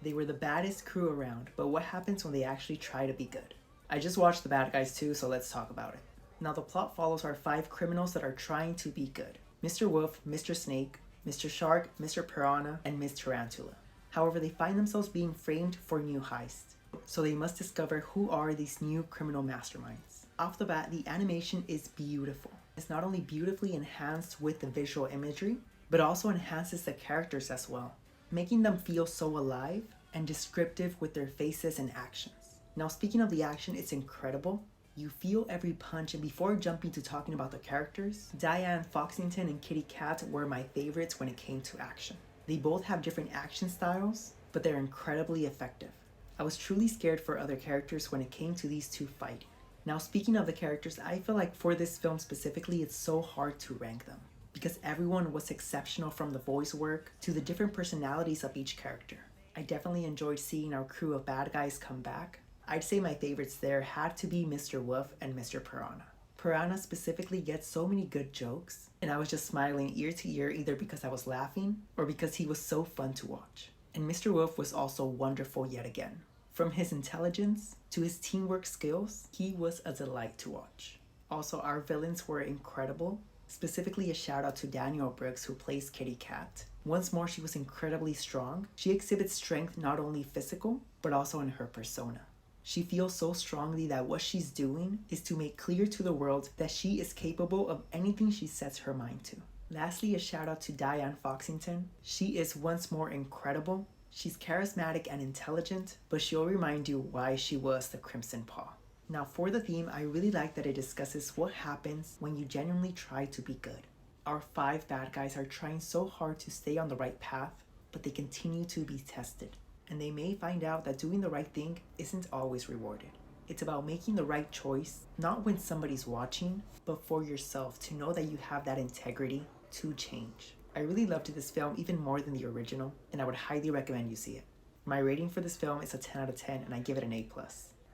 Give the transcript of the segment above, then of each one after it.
They were the baddest crew around, but what happens when they actually try to be good? I just watched The Bad Guys 2, so let's talk about it. Now, the plot follows our 5 criminals that are trying to be good: Mr. Wolf, Mr. Snake, Mr. Shark, Mr. Piranha, and Ms. Tarantula. However, they find themselves being framed for a new heist, so they must discover who are these new criminal masterminds. Off the bat, the animation is beautiful. It's not only beautifully enhanced with the visual imagery, but also enhances the characters as well, making them feel so alive and descriptive with their faces and actions. Now, speaking of the action, it's incredible. You feel every punch, and before jumping to talking about the characters, Diane Foxington and Kitty Cat were my favorites when it came to action. They both have different action styles, but they're incredibly effective. I was truly scared for other characters when it came to these two fighting. Now, speaking of the characters, I feel like for this film specifically, it's so hard to rank them, because everyone was exceptional, from the voice work to the different personalities of each character. I definitely enjoyed seeing our crew of bad guys come back. I'd say my favorites there had to be Mr. Wolf and Mr. Piranha. Piranha specifically gets so many good jokes, and I was just smiling ear to ear either because I was laughing or because he was so fun to watch. And Mr. Wolf was also wonderful yet again. From his intelligence to his teamwork skills, he was a delight to watch. Also, our villains were incredible. Specifically, a shout out to Danielle Brooks, who plays Kitty Cat. Once more, she was incredibly strong. She exhibits strength not only physical, but also in her persona. She feels so strongly that what she's doing is to make clear to the world that she is capable of anything she sets her mind to. Lastly, a shout out to Diane Foxington. She is once more incredible. She's charismatic and intelligent, but she'll remind you why she was the Crimson Paw. Now, for the theme, I really like that it discusses what happens when you genuinely try to be good. Our 5 bad guys are trying so hard to stay on the right path, but they continue to be tested. And they may find out that doing the right thing isn't always rewarded. It's about making the right choice, not when somebody's watching, but for yourself, to know that you have that integrity to change. I really loved this film even more than the original, and I would highly recommend you see it. My rating for this film is a 10 out of 10, and I give it an A+.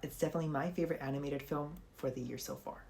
It's definitely my favorite animated film for the year so far.